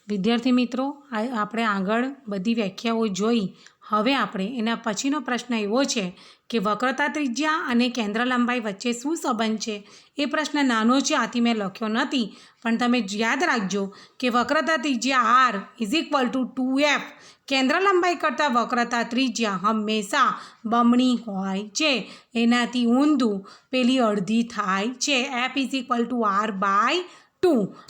વિદ્યાર્થી મિત્રો, આપણે આગળ બધી વ્યાખ્યાઓ જોઈ. હવે આપણે એના પછીનો પ્રશ્ન એવો છે કે વક્રતા ત્રિજ્યા અને કેન્દ્ર લંબાઈ વચ્ચે શું સંબંધ છે. એ પ્રશ્ન નાનો છે, આથી મેં લખ્યો નથી, પણ તમે યાદ રાખજો કે વક્રતા ત્રિજ્યા r = 2f, કેન્દ્ર લંબાઈ કરતાં વક્રતા ત્રિજ્યા હંમેશા બમણી હોય છે. એનાથી ઊંધું પેલી અડધી થાય છે. f = r/2.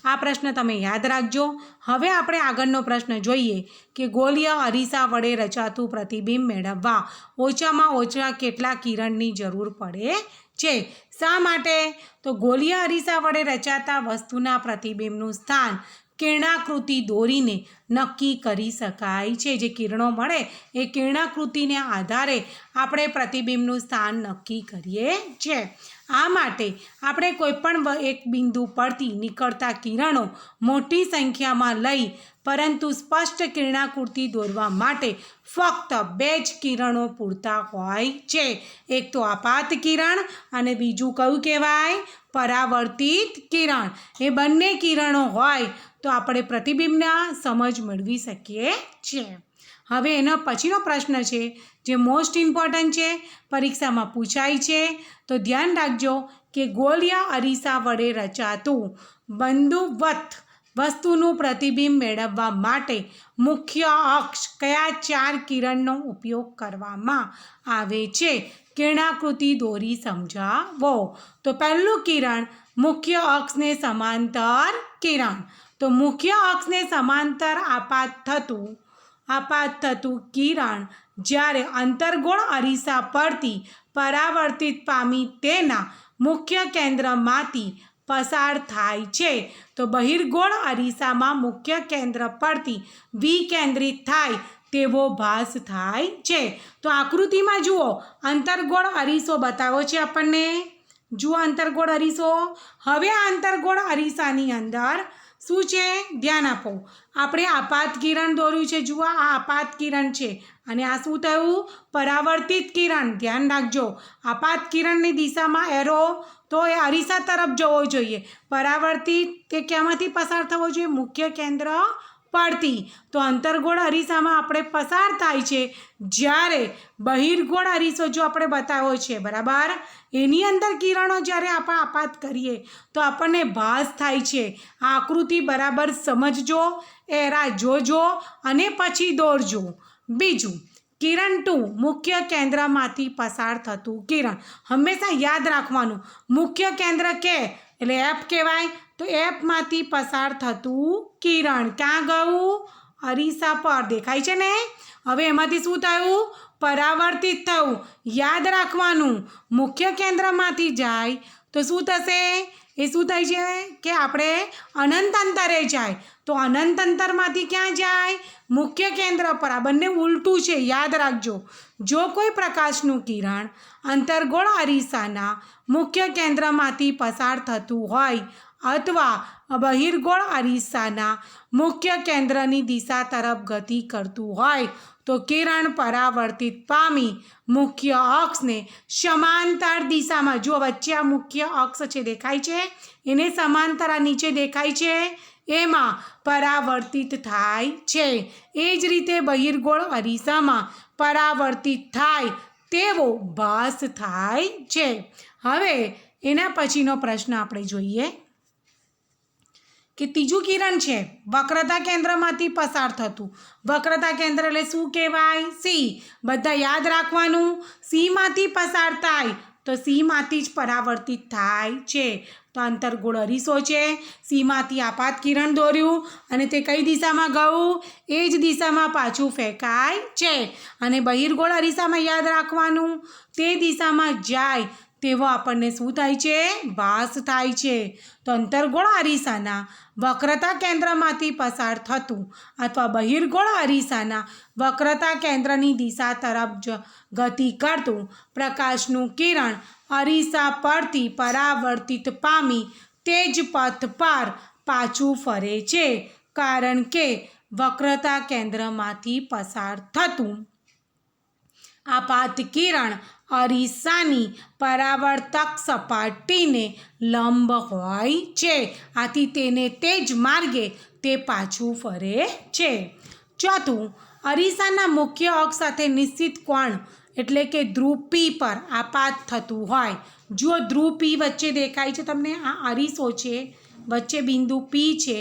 આ પ્રશ્ન તમે યાદ રાખજો. હવે આપણે આગળનો પ્રશ્ન જોઈએ કે ગોળીય અરીસા વડે રચાતું પ્રતિબિંબ મેળવવા ઓછામાં ઓછા કેટલા કિરણની જરૂર પડે છે. શા માટે? તો ગોળીય અરીસા વડે રચાતા વસ્તુના પ્રતિબિંબનું સ્થાન કિરણાકૃતિ દોરીને નક્કી કરી શકાય છે. જે કિરણો મળે એ કિરણાકૃતિને આધારે આપણે પ્રતિબિંબનું સ્થાન નક્કી કરીએ છીએ. આ માટે આપણે કોઈપણ એક બિંદુ પરથી નીકળતા કિરણો મોટી સંખ્યામાં લઈ પરંતુ સ્પષ્ટ કિરણાકૃતિ દોરવા માટે ફક્ત 2 જ કિરણો પૂરતા હોય છે. એક તો આપાત કિરણ અને બીજું કયું કહેવાય? પરાવર્તિત કિરણ. એ બંને કિરણો હોય તો આપણે પ્રતિબિંબના સમજ મેળવી શકીએ છીએ. હવે એનો પછીનો પ્રશ્ન છે જે મોસ્ટ ઇમ્પોર્ટન્ટ છે, પરીક્ષામાં પૂછાય છે, તો ધ્યાન રાખજો કે ગોળીય અરીસા વડે રચાતું બિંદુવત વસ્તુનું પ્રતિબિંબ મેળવવા માટે મુખ્ય અક્ષ કયા 4 કિરણનો ઉપયોગ કરવામાં આવે છે. કિરણાકૃતિ દોરી સમજાવો. તો પહેલું કિરણ મુખ્ય અક્ષને સમાંતર કિરણ. તો મુખ્ય અક્ષને સમાંતર આપાત થતું કિરણ જ્યારે અંતર્ગોળ અરીસા પરથી પરાવર્તિત પામી તેના મુખ્ય કેન્દ્રમાંથી પસાર થાય છે. તો બહિર્ગોળ અરીસામાં મુખ્ય કેન્દ્ર પરથી વિકેન્દ્રિત થાય તેવો ભાસ થાય છે. તો આકૃતિમાં જુઓ, અંતર્ગોળ અરીસો બતાવ્યો છે આપણને. જુઓ અંતર્ગોળ અરીસો. હવે આ અંતર્ગોળ અરીસાની અંદર શું છે? ધ્યાન આપો. આપણે આપાત કિરણ દોર્યું છે. જુઓ, આ આપાત કિરણ છે અને આ શું થયું? પરાવર્તિત કિરણ. ધ્યાન રાખજો, આપાત કિરણની દિશામાં એરો તો એ અરીસા તરફ જવો જોઈએ. પરાવર્તિત તે ક્યાંમાંથી પસાર થવો જોઈએ? મુખ્ય કેન્દ્ર પરથી. તો અંતર્ગોળ અરીસામાં આપણે પસાર થાય છે, જ્યારે બહિર્ગોળ અરીસો જો આપણે બતાવ્યો છે, બરાબર, એની અંદર કિરણો જ્યારે આપણે આપાત કરીએ તો આપણને ભાસ થાય છે. આ આકૃતિ બરાબર સમજજો, એરા જોજો અને પછી દોરજો. બીજું, કિરણ 2 મુખ્ય કેન્દ્રમાંથી પસાર થતું કિરણ. હંમેશા યાદ રાખવાનું, મુખ્ય કેન્દ્ર કે એટલે F કહેવાય. તો Fમાંથી પસાર થતું કિરણ ક્યાં ગયું? અરીસા પર. દેખાય છે ને? હવે એમાંથી શું થયું? પરાવર્તિત થયું. યાદ રાખવાનું, મુખ્ય કેન્દ્રમાંથી જાય તો શું થશે? એ શું થાય છે કે આપણે અનંત અંતરે જાય. તો અનંત અંતરમાંથી ક્યાં જાય? મુખ્ય કેન્દ્ર પર. આ બંને ઉલટું છે, યાદ રાખજો. જો કોઈ પ્રકાશનું કિરણ અંતર્ગોળ અરીસાના મુખ્ય કેન્દ્રમાંથી પસાર થતું હોય અથવા બહિર્ગોળ અરીસાના મુખ્ય કેન્દ્રની દિશા તરફ ગતિ કરતું હોય તો કિરણ પરાવર્તિત પામી મુખ્ય અક્ષને સમાંતર દિશામાં, જો વચ્ચે આ મુખ્ય અક્ષ છે, દેખાય છે, એને સમાંતર આ નીચે દેખાય છે, એમાં પરાવર્તિત થાય છે. એ જ રીતે બહિર્ગોળ અરીસામાં પરાવર્તિત થાય તેવો ભાસ થાય છે. હવે એના પછીનો પ્રશ્ન આપણે જોઈએ કે ત્રીજું કિરણ છે વક્રતા કેન્દ્રમાંથી પસાર થતું. વક્રતા કેન્દ્ર એટલે શું કહેવાય? સી. બધા યાદ રાખવાનું, સીમાંથી પસાર થાય તો સીમાંથી જ પરાવર્તિત થાય છે. તો અંતર્ગોળ અરીસો છે, સીમાંથી આપાત કિરણ દોર્યું અને તે કઈ દિશામાં ગયું? એ જ દિશામાં પાછું ફેંકાય છે. અને બહિર્ગોળ અરીસામાં યાદ રાખવાનું, તે દિશામાં જાય તેવો આપણને શું થાય છે? ભાસ થાય છે. તો અંતર્ગોળ અરીસાના વક્રતા કેન્દ્રમાંથી પસાર થતું અથવા બહિર્ગોળ અરીસાના વક્રતા કેન્દ્રની દિશા તરફ ગતિ કરતું પ્રકાશનું કિરણ અરીસા પરથી પરાવર્તિત પામી તે જ પથ પર પાછું ફરે છે, કારણ કે વક્રતા કેન્દ્રમાંથી પસાર થતું આપાત કિરણ અરીસાની પરાવર્તક સપાટીને લંબ હોય છે. આથી તેને તે જ માર્ગે તે પાછું ફરે છે. ચોથું, અરીસાના મુખ્ય અક્ષ સાથે નિશ્ચિત કોણ એટલે કે ધ્રુવ પી પર આપાત થતું હોય. જુઓ ધ્રુવ પી વચ્ચે દેખાય છે તમને, આ અરીસો છે, વચ્ચે બિંદુ પી છે,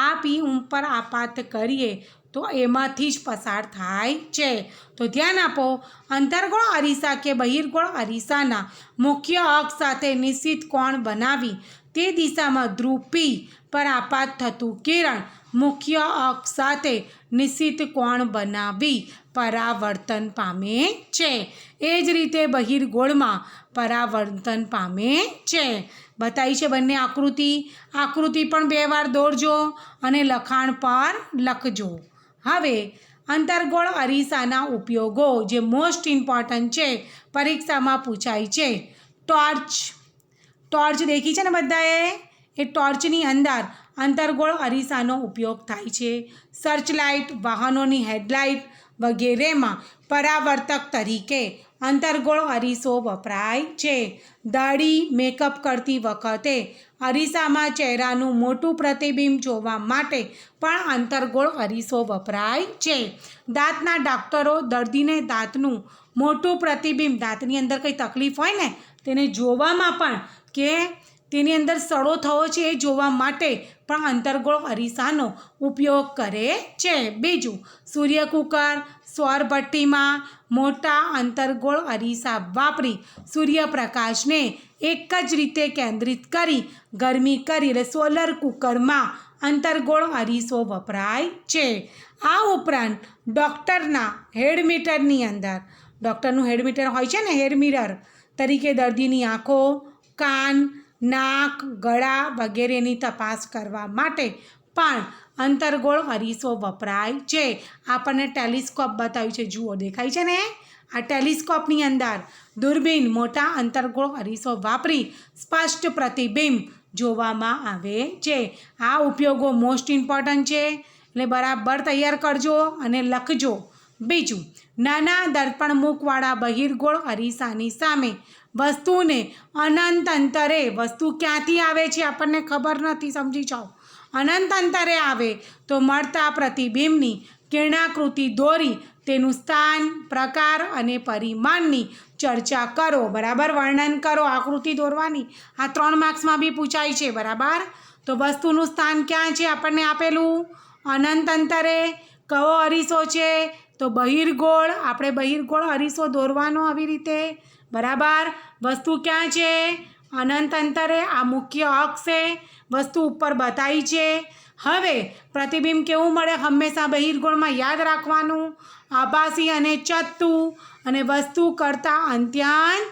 આ પી ઉપર આપાત કરીએ તો એમાંથી જ પસાર થાય છે. તો ધ્યાન આપો, અંતર્ગોળ અરીસા કે બહિર્ગોળ અરીસાના મુખ્ય અક્ષ સાથે નિશ્ચિત કોણ બનાવી તે દિશામાં ધ્રુવ પી પર આપાત થતું કિરણ મુખ્ય અક્ષ સાથે નિશ્ચિત કોણ બનાવી પરાવર્તન પામે છે. એ જ રીતે બહિર્ગોળમાં પરાવર્તન પામે છે. બતાવી છે બંને આકૃતિ પણ 2 વાર દોરજો અને લખાણ પર લખજો. હવે અંતર્ગોળ અરીસાના ઉપયોગો જે મોસ્ટ ઇમ્પોર્ટન્ટ છે, પરીક્ષામાં પૂછાય છે. ટોર્ચ દેખી છે ને બધાએ, એ ટોર્ચની અંદર અંતર્ગોળ અરીસાનો ઉપયોગ થાય છે. સર્ચ લાઇટ, વાહનોની હેડલાઇટ વગેરેમાં પરાવર્તક તરીકે અંતર્ગોળ અરીસો વપરાય છે. દાઢી મેકઅપ કરતી વખતે અરીસામાં ચહેરાનું મોટું પ્રતિબિંબ જોવા માટે પણ અંતર્ગોળ અરીસો વપરાય છે. દાંતના ડૉક્ટરો દર્દીને દાંતનું મોટું પ્રતિબિંબ, દાંતની અંદર કંઈ તકલીફ હોય ને તેને જોવામાં પણ કે તેની અંદર સડો થયો છે એ જોવા માટે પણ અંતર્ગોળ અરીસાનો ઉપયોગ કરે છે. બીજું, સૂર્યકુકર, સૌરભઠ્ઠીમાં મોટા અંતર્ગોળ અરીસા વાપરી સૂર્યપ્રકાશને એક જ રીતે કેન્દ્રિત કરી ગરમી કરી એટલે સોલર કુકરમાં અંતર્ગોળ અરીસો વપરાય છે. આ ઉપરાંત ડૉક્ટરના હેડમીટરની અંદર, ડૉક્ટરનું હેડમીટર હોય છે ને, હેડમીટર તરીકે દર્દીની આંખો, કાન, નાક, ગળા વગેરેની તપાસ કરવા માટે પણ અંતર્ગોળ અરીસો વપરાય છે. આપણને ટેલિસ્કોપ બતાવ્યું છે, જુઓ દેખાય છે ને, આ ટેલિસ્કોપની અંદર દૂરબીન મોટા અંતર્ગોળ અરીસો વાપરી સ્પષ્ટ પ્રતિબિંબ જોવામાં આવે છે. આ ઉપયોગો મોસ્ટ ઇમ્પોર્ટન્ટ છે એટલે બરાબર તૈયાર કરજો અને લખજો. બીજું, નાના દર્પણમુખવાળા બહિર્ગોળ અરીસાની સામે વસ્તુને અનંત અંતરે, વસ્તુ ક્યાંથી આવે છે આપણને ખબર નથી, સમજી જાઓ. અનંત અંતરે આવે તો મળતા પ્રતિબિંબની કિરણાકૃતિ દોરી તેનું સ્થાન, પ્રકાર અને પરિમાણની ચર્ચા કરો. બરાબર, વર્ણન કરો, આકૃતિ દોરવાની. આ 3 માર્ક્સમાં બી પૂછાય છે. બરાબર, તો વસ્તુનું સ્થાન ક્યાં છે આપણને આપેલું, અનંત અંતરે. કયો અરીસો છે તો બહિર્ગોળ, આપણે બહિર્ગોળ અરીસો દોરવાનો આવી રીતે. બરાબર, વસ્તુ ક્યાં છે, અનંત અંતરે, આ મુખ્ય અક્ષ છે, વસ્તુ ઉપર બતાવી છે. હવે પ્રતિબિંબ કેવું મળે, હંમેશા બહિર્ગોળમાં યાદ રાખવાનું, આભાસી અને ચત્તું અને વસ્તુ કરતાં અત્યંત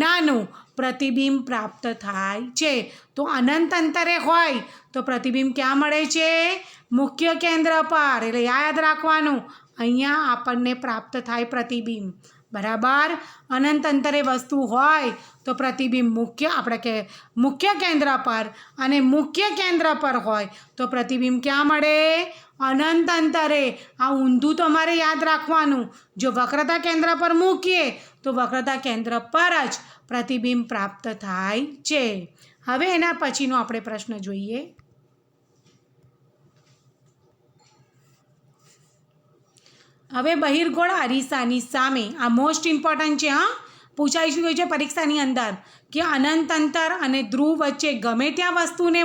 નાનું પ્રતિબિંબ પ્રાપ્ત થાય છે. તો અનંત અંતરે હોય તો પ્રતિબિંબ ક્યાં મળે છે, મુખ્ય કેન્દ્ર પર, એટલે યાદ રાખવાનું અહીંયા આપણને પ્રાપ્ત થાય પ્રતિબિંબ. બરાબર, અનંત અંતરે વસ્તુ હોય તો પ્રતિબિંબ મુખ્ય કેન્દ્ર પર, અને મુખ્ય કેન્દ્ર પર હોય તો પ્રતિબિંબ ક્યાં મળે, અનંત અંતરે. આ ઊંધું તમારે યાદ રાખવાનું. જો વક્રતા કેન્દ્ર પર મૂકીએ તો વક્રતા કેન્દ્ર પર જ પ્રતિબિંબ પ્રાપ્ત થાય છે. હવે એના પછીનો આપણે પ્રશ્ન જોઈએ. હવે બહિર્ગોળ અરીસાની સામે, આ મોસ્ટ ઇમ્પોર્ટન્ટ છે, પૂછાઈ શું છે પરીક્ષાની અંદર કે અનંત અંતર અને ધ્રુવ વચ્ચે ગમે ત્યાં વસ્તુને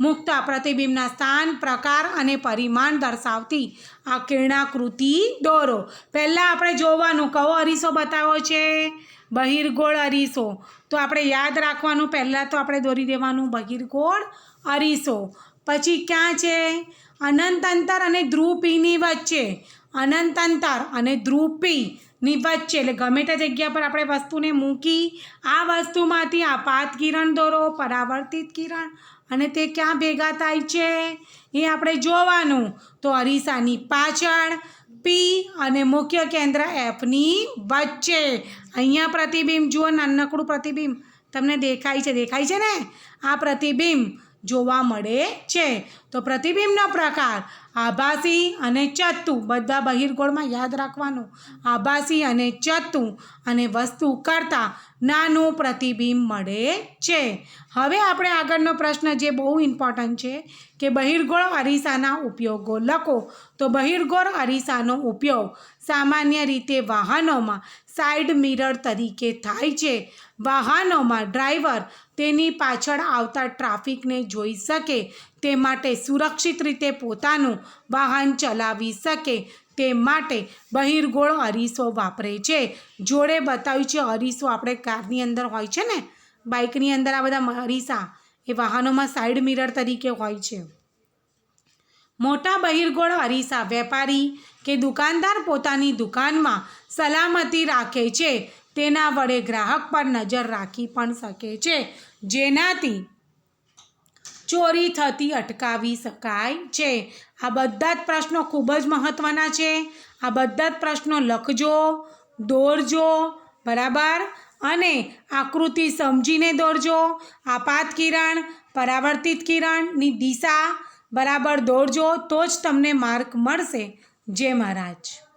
મૂકતા પ્રતિબિંબના સ્થાન, પ્રકાર અને પરિમાણ દર્શાવતી આ કિરણાકૃતિ દોરો. પહેલાં આપણે જોવાનું કયો અરીસો બતાવ્યો છે, બહિર્ગોળ અરીસો. તો આપણે યાદ રાખવાનું, પહેલાં તો આપણે દોરી દેવાનું બહિર્ગોળ અરીસો. પછી ક્યાં છે, અનંત અંતર અને ધ્રુવ પીની વચ્ચે, અનંત અંતર અને ધ્રુવ પીની વચ્ચે, એટલે ગમે તે જગ્યા પર આપણે વસ્તુને મૂકી આ વસ્તુમાંથી આપાત કિરણ દોરો, પરાવર્તિત કિરણ, અને તે ક્યાં ભેગા થાય છે એ આપણે જોવાનું. તો અરીસાની પાછળ, પી અને મુખ્ય કેન્દ્ર એફની વચ્ચે. અહીંયા પ્રતિબિંબ જુઓ, નાનકડું પ્રતિબિંબ તમને દેખાય છે ને, આ પ્રતિબિંબ જોવા મળે છે. તો પ્રતિબિંબનો પ્રકાર આભાસી અને ચત્તુ, બધા બહિર્ગોળમાં યાદ રાખવાનું, આભાસી અને ચત્તુ અને વસ્તુ કરતાં નાનું પ્રતિબિંબ મળે છે. હવે આપણે આગળનો પ્રશ્ન જે બહુ ઇમ્પોર્ટન્ટ છે કે બહિર્ગોળ અરીસાના ઉપયોગો લખો. તો બહિર્ગોળ અરીસાનો ઉપયોગ સામાન્ય રીતે વાહનોમાં સાઇડ મિરર તરીકે થાય છે. વાહનોમાં ડ્રાઈવર તેની પાછળ આવતા ટ્રાફિકને જોઈ શકે તે માટે સુરક્ષિત રીતે પોતાનું વાહન ચલાવી શકે તે માટે બહિર્ગોળ અરીસો વાપરે છે. જોડે બતાવ્યું છે અરીસો આપણે કારની અંદર હોય છે ને, બાઇકની અંદર આ બધા અરીસા એ વાહનોમાં સાઇડ મિરર તરીકે હોય છે. મોટા બહિર્ગોળ અરીસા વેપારી કે દુકાનદાર પોતાની દુકાનમાં સલામતી રાખે છે. તેના વડે ગ્રાહક પર નજર રાખી પણ શકે છે, જેનાથી ચોરી થતી અટકાવી શકાય છે. આ બધા જ પ્રશ્નો ખૂબ જ મહત્ત્વના છે. આ બધા જ પ્રશ્નો લખજો, દોરજો, બરાબર, અને આકૃતિ સમજીને દોરજો. આપાત કિરણ, પરાવર્તિત કિરણની દિશા બરાબર દોરજો, તો જ તમને માર્ક મળશે. જય મહારાજ.